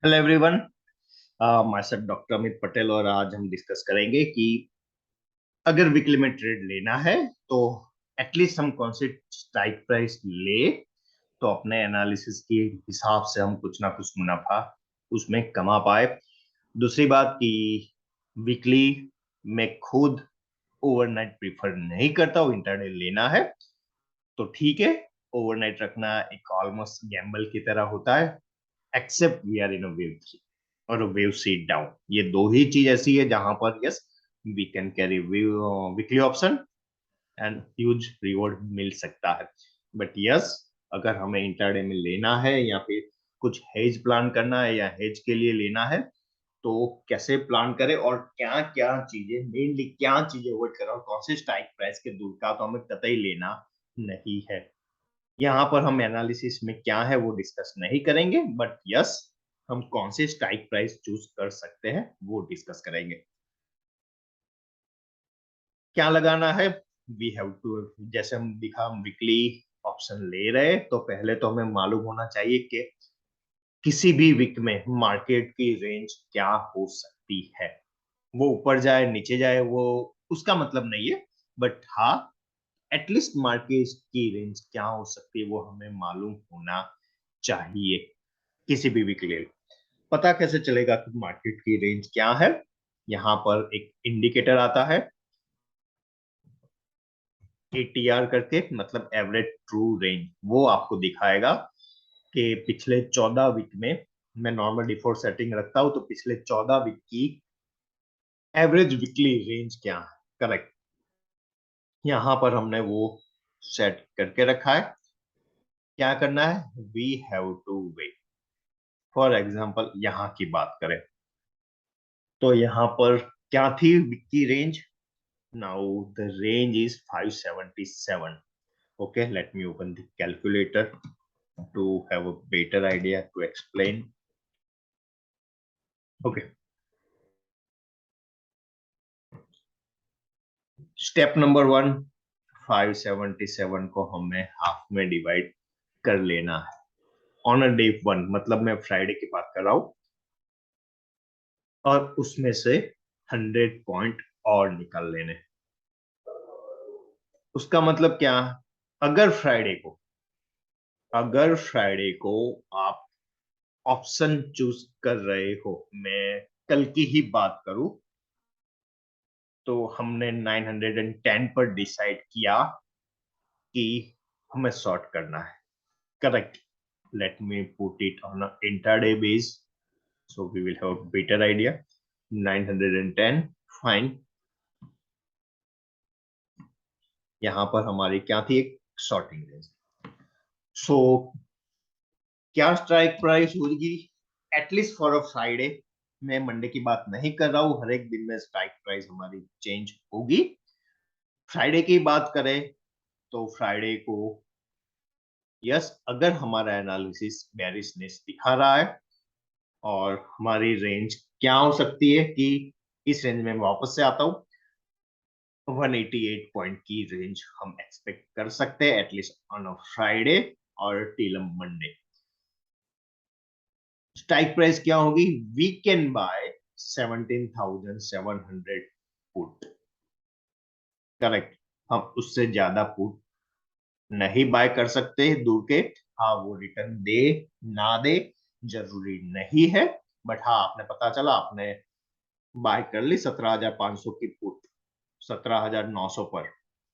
Hello everyone, my self doctor Amit Patel और आज हम डिस्कस करेंगे कि अगर वीकली में ट्रेड लेना है तो एटलीस्ट हम कौन से स्ट्राइक प्राइस ले तो अपने एनालिसिस के हिसाब से हम कुछ ना कुछ मुनाफा उसमें कमा पाए। दूसरी बात कि वीकली में खुद ओवरनाइट प्रीफर नहीं करता हूँ, इंटरडे लेना है तो ठीक है। ओवरनाइट रखना एक ऑलमोस्ट गैम्बल की तरह होता है, except we are in a wave three और वेव सीट डाउन। ये दो ही चीज ऐसी है जहां पर yes we can carry weekly option and huge reward मिल सकता है। बट यस, अगर हमें इंटरडे में लेना है या फिर कुछ हेज प्लान करना है या हेज के लिए लेना है तो कैसे प्लान करें और क्या क्या चीजें मेनली क्या चीजें अवॉइड करें और कौन से स्ट्राइक प्राइस के दूर का तो हमें कतई लेना नहीं है। यहाँ पर हम एनालिसिस में क्या है वो डिस्कस नहीं करेंगे, बट यस हम कौन से स्ट्राइक प्राइस चूज कर सकते हैं वो डिस्कस करेंगे। क्या लगाना है, वी हैव टू, जैसे हम दिखा हम वीकली ऑप्शन ले रहे तो पहले तो हमें मालूम होना चाहिए कि किसी भी वीक में मार्केट की रेंज क्या हो सकती है। वो ऊपर जाए नीचे जाए वो उसका मतलब नहीं है, बट हाँ एटलीस्ट मार्केट की रेंज क्या हो सकती है वो हमें मालूम होना चाहिए। किसी भी वीक ले पता कैसे चलेगा कि मार्केट की रेंज क्या है। यहाँ पर एक इंडिकेटर आता है एटीआर करके, मतलब एवरेज ट्रू रेंज, वो आपको दिखाएगा कि पिछले 14 वीक में, मैं नॉर्मल डिफॉल्ट सेटिंग रखता हूं तो पिछले 14 वीक की एवरेज वीकली रेंज क्या है। करेक्ट, यहाँ पर हमने वो सेट करके रखा है। क्या करना है, we have to wait. For example यहाँ की बात करें तो यहाँ पर क्या थी वीक की range. Now the range is 577. Okay, let me open the calculator to have a better idea to explain. Okay, step number one, 577 को हमें हाफ में डिवाइड कर लेना है ऑन अ डे वन, मतलब मैं फ्राइडे की बात कर रहा हूं, और उसमें से 100 पॉइंट और निकाल लेने। उसका मतलब क्या, अगर फ्राइडे को अगर फ्राइडे को आप ऑप्शन चूज कर रहे हो, मैं कल की ही बात करूं तो हमने 910 पर डिसाइड किया कि हमें शॉर्ट करना है। Correct, let me put it on intraday base so we will have better idea. 910 fine, यहां पर हमारी क्या थी, एक शॉर्टिंग रेंज। सो क्या स्ट्राइक प्राइस होगी एटलीस्ट फॉर अ फ्राइडे। मैं मंडे की बात नहीं कर रहा हूं, हर एक दिन में स्ट्राइक प्राइस हमारी चेंज होगी। फ्राइडे की बात करें तो फ्राइडे को यस, अगर हमारा एनालिसिस बेरिशनेस दिखा रहा है और हमारी रेंज क्या हो सकती है कि इस रेंज में मैं वापस से आता हूं, 188 पॉइंट की रेंज हम एक्सपेक्ट कर सकते हैं एटलीस्ट ऑन अ फ्राइडे और टिल मंडे। स्ट्राइक प्राइस क्या होगी, we can buy 17,700 put. Correct, हम उससे ज्यादा पुट नहीं बाय कर सकते दूर के। हाँ वो रिटर्न दे ना दे जरूरी नहीं है, बट हाँ आपने पता चला आपने बाय कर ली 17,500 की पुट 17,900 पर,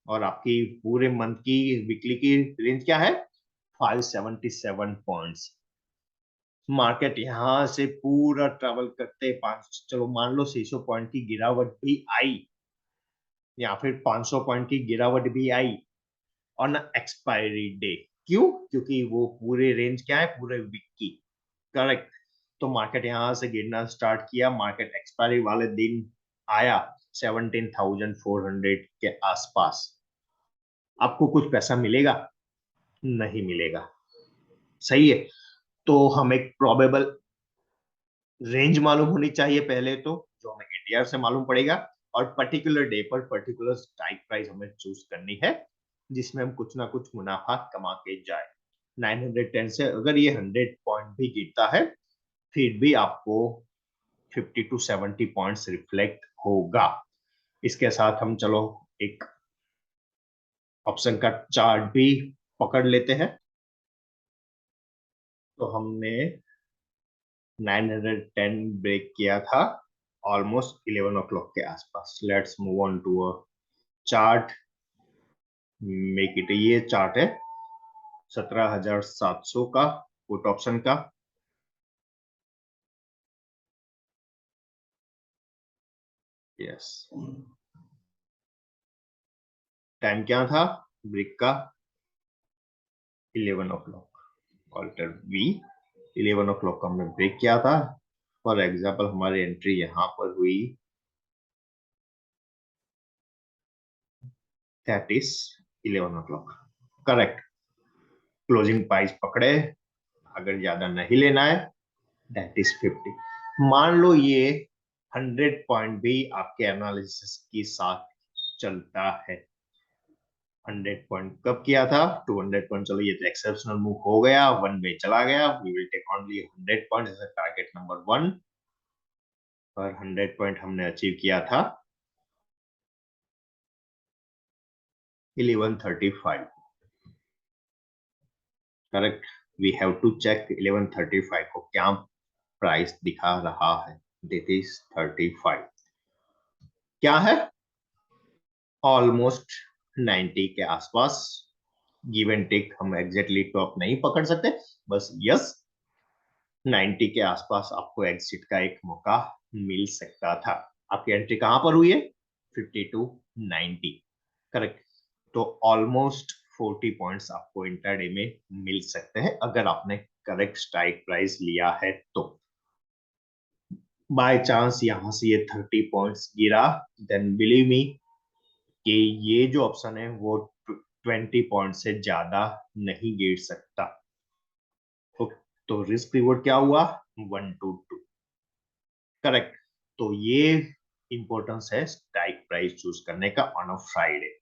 और आपकी पूरे मंथ की वीकली की रेंज क्या है, 577 पॉइंट्स। मार्केट यहाँ से पूरा ट्रेवल करते पांच, चलो मान लो 600 पॉइंट की गिरावट भी आई या फिर 500 पॉइंट की गिरावट भी आई ऑन एक्सपायरी डे। क्यों, क्योंकि वो पूरे रेंज क्या है पूरे वीक की। करेक्ट, तो मार्केट यहां से गिरना स्टार्ट किया, मार्केट एक्सपायरी वाले दिन आया 17,400 के आसपास। आपको कुछ पैसा मिलेगा, नहीं मिलेगा। सही है, तो हमें प्रोबेबल रेंज मालूम होनी चाहिए पहले तो, जो हमें एटीआर से मालूम पड़ेगा, और पर्टिकुलर डे पर पर्टिकुलर स्ट्राइक प्राइस हमें चूज करनी है जिसमें हम कुछ ना कुछ मुनाफा कमा के जाए। 910 से अगर ये 100 पॉइंट भी गिरता है फिर भी आपको 50 to 70 पॉइंट्स रिफ्लेक्ट होगा। इसके साथ हम चलो एक ऑप्शन का चार्ट भी पकड़ लेते हैं। तो हमने 910 ब्रेक किया था ऑलमोस्ट 11 ओ क्लॉक के आसपास। Let's move on to a chart, make it. ये चार्ट है 17,700 का पुट ऑप्शन का। यस, टाइम क्या था ब्रेक का? 11 ओ क्लॉक। ऑल्टर वी 11 ओ क्लॉक का हमने ब्रेक किया था। फॉर एग्जाम्पल हमारी एंट्री यहाँ पर हुई, that is 11 o'clock. Correct. Closing price पकड़े, अगर ज्यादा नहीं लेना है दैट इज 50। मान लो ये 100 पॉइंट भी आपके एनालिसिस के साथ चलता है। 100 पॉइंट कब किया था? 200 पॉइंट। चलो ये तो एक्सेप्शनल मूव हो गया, वन वे चला गया। We will take only 100 point as a target number 1। और 100 पॉइंट हमने अचीव किया था 1135। Correct. We have to check 1135 को क्या प्राइस दिखा रहा है। दिस इज 35 क्या है? ऑलमोस्ट 90 के आसपास। गिव एंड टेक हम एग्जैक्टली टॉप नहीं पकड़ सकते, बस यस 90 के आसपास आपको एग्जिट का एक मौका मिल सकता था। आपकी एंट्री कहां पर हुई है? 52 90। करेक्ट। तो ऑलमोस्ट 40 पॉइंट्स आपको इंट्राडे में मिल सकते हैं अगर आपने करेक्ट स्ट्राइक प्राइस लिया है तो। बाय चांस यहां से ये 30 पॉइंट्स गिरा, देन बिलीव मी कि ये जो ऑप्शन है वो 20 पॉइंट से ज्यादा नहीं गिर सकता। तो रिस्क रिवॉर्ड क्या हुआ? 1 to 2। करेक्ट। तो ये इंपॉर्टेंस है स्ट्राइक प्राइस चूज करने का ऑन अ फ्राइडे।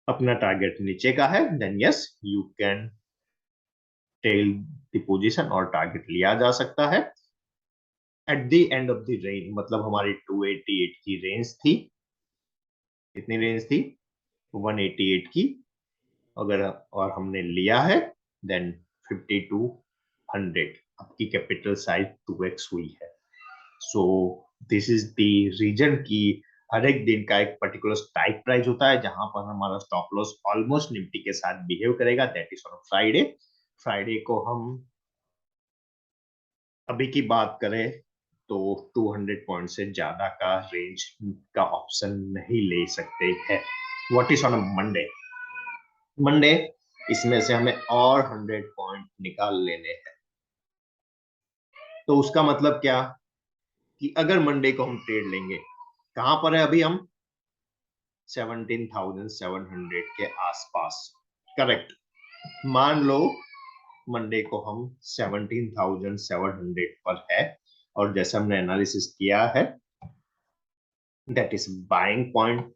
अपना टारगेट नीचे का है, then yes you can tell the position और टारगेट लिया जा सकता है at the end of the range. मतलब हमारी 288 की रेंज थी। कितनी रेंज थी? 188 की। अगर और हमने लिया है देन 5200। आपकी कैपिटल साइज 2x हुई है। So this is the reason की हर एक दिन का एक पर्टिकुलर स्ट्राइक प्राइस होता है जहां पर हमारा स्टॉप लॉस ऑलमोस्ट निफ्टी के साथ बिहेव करेगा। That is on Friday. Friday को हम अभी की बात करें तो 200 पॉइंट से ज्यादा का रेंज का ऑप्शन नहीं ले सकते हैं। What is on Monday? Monday इसमें से हमें और 100 पॉइंट निकाल लेने हैं। तो उसका मतलब क्या कि अगर मंडे को हम ट्रेड लेंगे, कहां पर है अभी हम? 17,700 के आसपास। करेक्ट। मान लो मंडे को हम 17,700 पर है और जैसे हमने एनालिसिस किया है that is buying point,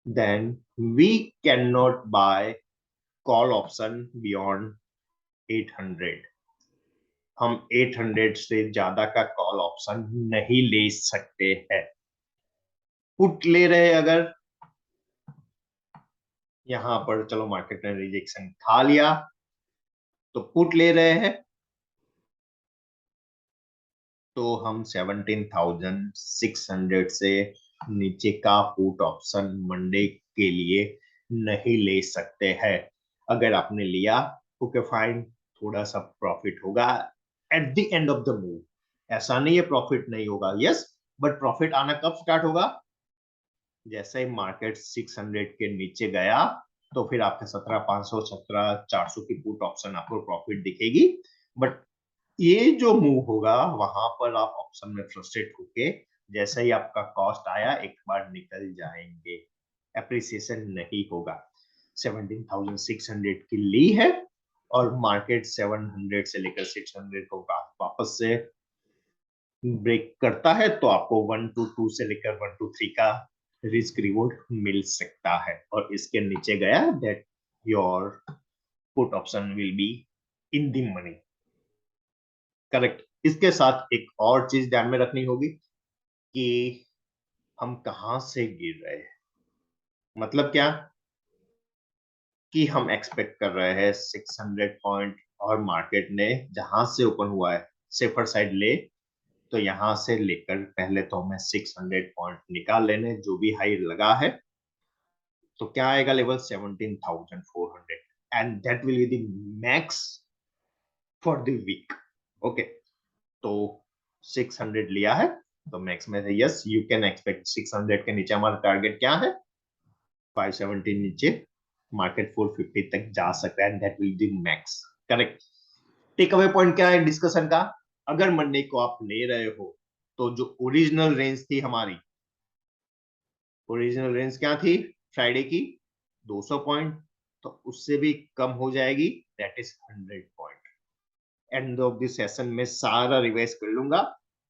then we can not buy call option beyond 800। हम 800 से ज्यादा का कॉल ऑप्शन नहीं ले सकते हैं। पुट ले रहे अगर यहां पर, चलो मार्केट ने रिजेक्शन खा लिया तो पुट ले रहे हैं तो हम 17,600 से नीचे का पुट ऑप्शन मंडे के लिए नहीं ले सकते हैं। अगर आपने लिया ओके फाइन, थोड़ा सा प्रॉफिट होगा eight the end of the move. ऐसा नहीं है प्रॉफिट नहीं होगा, यस, बट प्रॉफिट आना कब स्टार्ट होगा? जैसे ही मार्केट 600 के नीचे गया तो फिर आपके 17,500 17,400 की पुट ऑप्शन आपको प्रॉफिट दिखेगी। बट ये जो मूव होगा वहां पर आप ऑप्शन में फ्रस्ट्रेट होके जैसे ही आपका कॉस्ट आया एक बार निकल जाएंगे, एप्रिसिएशन नहीं होगा। 17,600 की ली है और मार्केट 700 से लेकर 600 को वापस से ब्रेक करता है तो आपको 1 to 2 से लेकर 1 to 3 का रिस्क रिवॉर्ड मिल सकता है। और इसके नीचे गया that your put option will be in the money. Correct. इसके साथ एक और चीज ध्यान में रखनी होगी कि हम कहां से गिर रहे हैं। मतलब क्या कि हम एक्सपेक्ट कर रहे हैं 600 पॉइंट और मार्केट ने जहां से ओपन हुआ है सेफर साइड ले, तो यहां से लेकर पहले तो हमें 600 पॉइंट निकाल लेने जो भी हाई लगा है। तो क्या आएगा level 17,400 and that will be the max for the week. Okay, तो 600 लिया है तो मैक्स में है। यस, यू कैन एक्सपेक्ट 600 के नीचे हमारा टारगेट क्या है, 570 नीचे मार्केट 450 तक जा सकता है and that will be max. Correct. Take away point क्या है डिस्कशन का, अगर मंडे को आप ले रहे हो तो जो ओरिजिनल रेंज थी हमारी, ओरिजिनल रेंज क्या थी फ्राइडे की, 200 पॉइंट, तो उससे भी कम हो जाएगी, that is 100 point. End of this session में सारा रिवाइज कर लूंगा,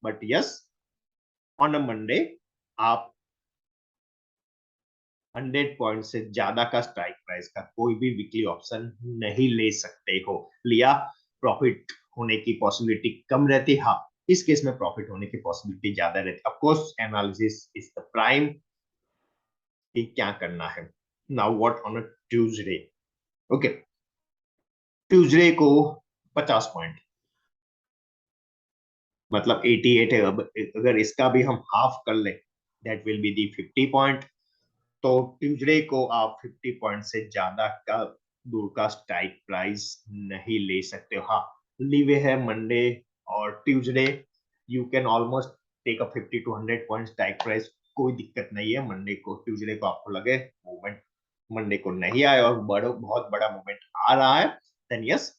but yes, on a Monday आप 100 पॉइंट से ज्यादा का स्ट्राइक प्राइस का कोई भी वीकली ऑप्शन नहीं ले सकते हो। लिया, प्रॉफिट होने की पॉसिबिलिटी कम रहती, हाँ इस केस में प्रॉफिट होने की पॉसिबिलिटी ज्यादा रहती। Of course analysis is the prime कि क्या करना है। Now what on a Tuesday. Okay, Tuesday को 50 पॉइंट मतलब 88 है। अब अगर इसका भी हम हाफ कर ले that will be the 50 point. तो ट्यूसडे को आप 50 पॉइंट से ज्यादा का दूर का स्ट्राइक प्राइस नहीं ले सकते हो। हाँ, लीवे है मंडे और Tuesday, you can almost take a 50 to 100 point strike price, कोई दिक्कत नहीं है। मंडे को ट्यूसडे को आपको लगे मूवमेंट मंडे को नहीं आए और बहुत बड़ा मूवमेंट आ रहा है, then yes,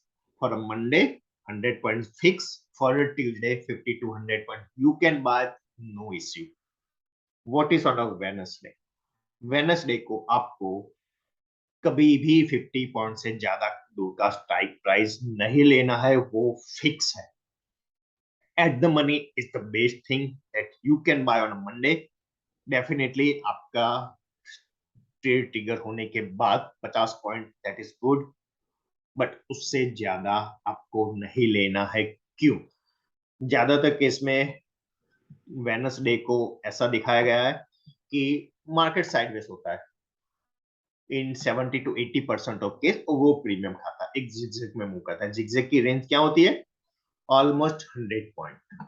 for a Monday 100 point fix, for a Tuesday 50 to 100 point you can buy, no issue. What is on a Wednesday, Wednesday को आपको कभी भी 50 पॉइंट से ज्यादा दूर का स्ट्राइक प्राइस नहीं लेना है, वो फिक्स है। At the money is the best thing that you can bye on Monday. Definitely आपका ट्रेड ट्रिगर होने के बाद 50 point that is good, but उससे ज्यादा आपको नहीं लेना है। क्यों? ज्यादातर केस में वेडनेसडे को ऐसा दिखाया गया है कि मार्केट साइडवेज होता है इन 70 टू 80% ऑफ केस, वो प्रीमियम खाता है, एक जिगजैग में मूव करता है। जिगजैग की रेंज क्या होती है, ऑलमोस्ट 100 पॉइंट,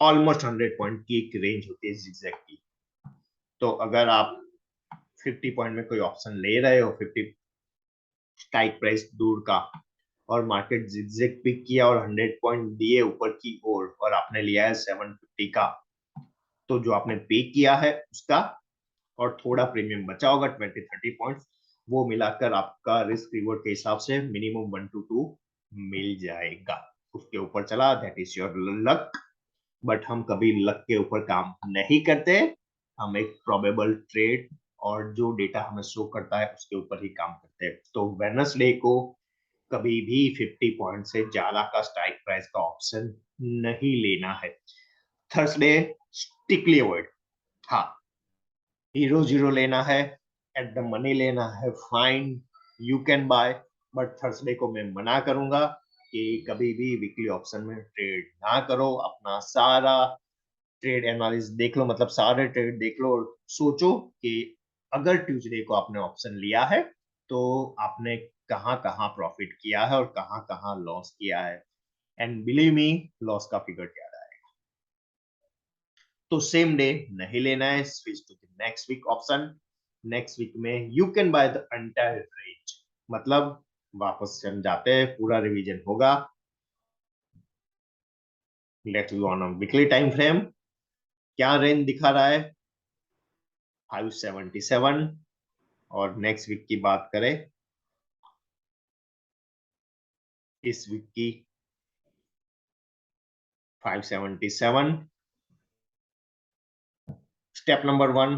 ऑलमोस्ट 100 पॉइंट की एक रेंज होती है जिगजैग की। तो अगर आप 50 पॉइंट में कोई ऑप्शन ले रहे हो, 50 स्ट्राइक प्राइस दूर का, और मार्केट जिगजैग पिक किया और 100 पॉइंट दिए ऊपर की ओर और आपने लिया है 750 का, तो जो आपने पे किया है उसका और थोड़ा प्रीमियम बचा होगा 20-30 पॉइंट्स, वो मिलाकर आपका रिस्क रिवॉर्ड के हिसाब से मिनिमम 1 to 2 मिल जाएगा। उसके ऊपर चला that is your luck, but हम कभी लक के ऊपर काम नहीं करते, हम एक प्रोबेबल ट्रेड और जो डेटा हमें शो करता है उसके ऊपर ही काम करते हैं। तो वेडनेसडे को कभी भी 50 पॉइंट से ज्यादा का स्ट्राइक प्राइस का ऑप्शन नहीं लेना है। थर्सडे स्टिकली अवॉइड, हाँ हीरो जीरो लेना है, एट द मनी लेना है, fine, you can bye, but Thursday को मैं मना करूंगा कि कभी भी वीकली ऑप्शन में ट्रेड ना करो। अपना सारा ट्रेड एनालिसिस देख लो, मतलब सारे ट्रेड देख लो और सोचो कि अगर ट्यूसडे को आपने ऑप्शन लिया है तो आपने कहां कहां प्रॉफिट किया है और कहां कहां लॉस किया है, एंड बिलीव मी लॉस का फिगर क्या है। तो सेम डे नहीं लेना है, switch to the next week option. Next week में you can buy the entire range, मतलब वापस चल जाते हैं, पूरा रिवीजन होगा। Let's go on weekly time frame, क्या रेंज दिखा रहा है 577। और नेक्स्ट वीक की बात करें, इस वीक की 577, step number 1,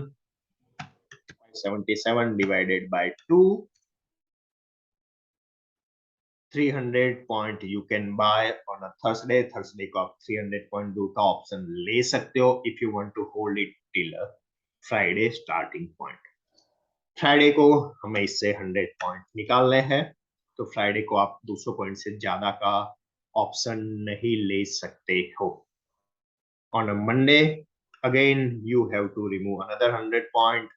577 divided by 2, 300 point you can bye on a Thursday. Thursday को आप 300 पॉइंट दूर का ऑप्शन ले सकते हो if you want to hold it till Friday starting point. Friday को हमें इससे 100 पॉइंट निकालने हैं, तो फ्राइडे को आप 200 पॉइंट से ज्यादा का ऑप्शन नहीं ले सकते हो। On a Monday again you have to remove another 100 point,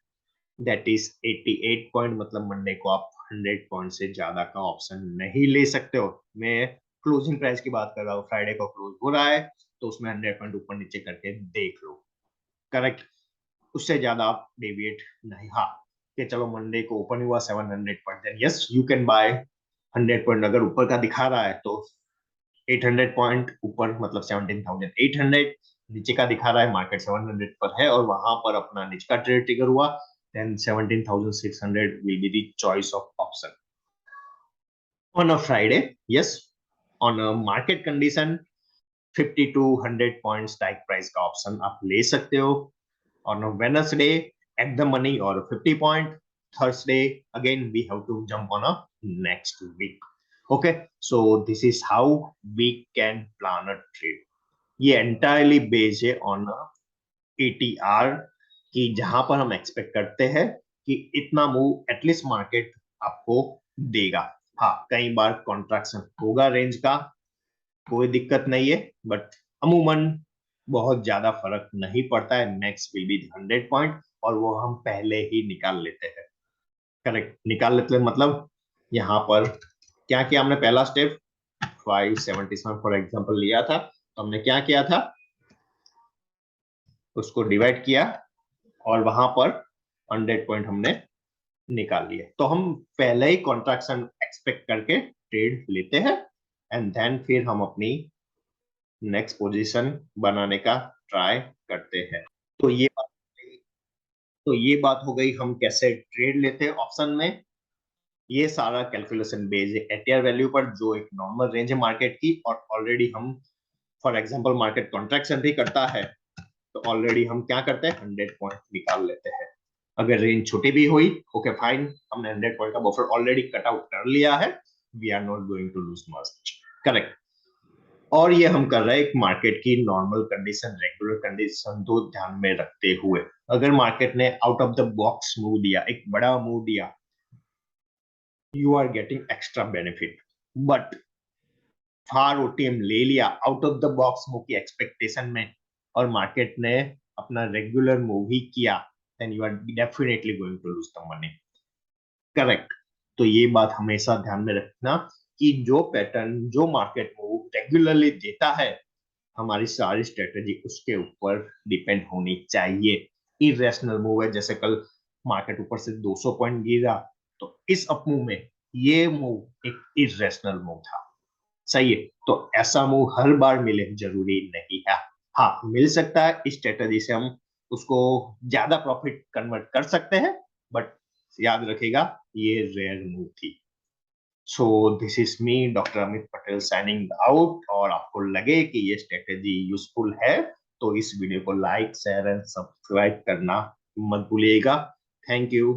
that is 88 point. मतलब मंडे को आप 100 पॉइंट से ज्यादा का ऑप्शन नहीं ले सकते हो। मैं क्लोजिंग प्राइस की बात कर रहा हूँ, फ्राइडे को क्लोज हो रहा है तो उसमें 100 पॉइंट ऊपर नीचे करके देख लो। करेक्ट, उससे ज्यादा आप डेविएट नहीं। हाँ कि चलो मंडे को ओपन हुआ 700 point, then yes you can buy 100 point. अगर ऊपर का दिखा रहा है तो 800 पॉइंट ऊपर मतलब 17,800, नीचे का दिखा रहा है मार्केट 700 पर है और वहां पर अपना नीचे का ट्रेड ट्रिगर हुआ, then 17,600 will be the choice of option on a Friday. Yes, on a market condition 50 to 100 point strike price का ऑप्शन आप ले सकते हो। on a Wednesday at the money or 50 point. Thursday again we have to jump on a next week. Okay, so this is how we can plan a trade. ये entirely based है on a ATR कि जहां पर हम expect करते हैं कि इतना मूव एटलीस्ट मार्केट आपको देगा। हाँ कई बार कॉन्ट्रैक्शन होगा रेंज का, कोई दिक्कत नहीं है, बट अमूमन बहुत ज्यादा फर्क नहीं पड़ता है। नेक्स्ट विल बी 100 पॉइंट और वो हम पहले ही निकाल लेते हैं। करेक्ट, निकाल लेते हैं मतलब यहाँ पर क्या किया हमने, पहला स्टेप 577 फॉर एग्जांपल लिया था तो हमने क्या किया था, उसको डिवाइड किया और वहां पर 100 पॉइंट हमने निकाल लिए। तो हम पहले ही कॉन्ट्रैक्शन एक्सपेक्ट करके ट्रेड लेते हैं एंड देन फिर हम अपनी नेक्स्ट पोजीशन बनाने का ट्राई करते हैं। तो ये बात तो ये बात हो गई हम कैसे ट्रेड लेते हैं ऑप्शन में। ये सारा कैलकुलेशन बेस्ड है एटीआर वैल्यू पर, जो एक नॉर्मल रेंज है मार्केट की, और ऑलरेडी हम फॉर एग्जांपल मार्केट कॉन्ट्रैक्शन भी करता है तो ऑलरेडी हम क्या करते हैं 100 पॉइंट निकाल लेते हैं। अगर रेंज छोटी भी हुई ओके फाइन, हमने 100 पॉइंट का बफर ऑलरेडी कट आउट कर लिया है, we are not going to lose much. Correct, और ये हम कर रहे हैं एक मार्केट की नॉर्मल कंडीशन, रेगुलर कंडीशन तो ध्यान में रखते हुए। अगर मार्केट ने out of the box move दिया, एक बड़ा मूव दिया, you are getting extra benefit. But far OTM ले लिया out of the box move की एक्सपेक्टेशन में और मार्केट ने अपना रेगुलर मूव ही किया, then you are definitely going to lose the money. Correct, तो ये बात हमेशा ध्यान में रखना कि जो पैटर्न, जो मार्केट मूव रेगुलरली देता है, हमारी सारी स्ट्रेटेजी उसके ऊपर डिपेंड होनी चाहिए। इरेशनल मूव है, जैसे कल मार्केट ऊपर से 200 पॉइंट गिरा तो इस अप मूव में ये मूव एक इरेशनल मूव था। सही है, तो ऐसा मूव हर बार मिले जरूरी नहीं है। हाँ मिल सकता है, इस स्ट्रेटेजी से हम उसको ज्यादा प्रॉफिट कन्वर्ट कर सकते हैं, बट याद रखेगा ये रेयर मूव थी। सो this is me doctor Amit Patel signing out. और आपको लगे कि ये स्ट्रेटेजी यूजफुल है तो इस वीडियो को लाइक शेयर एंड सब्सक्राइब करना मत भूलिएगा। Thank you.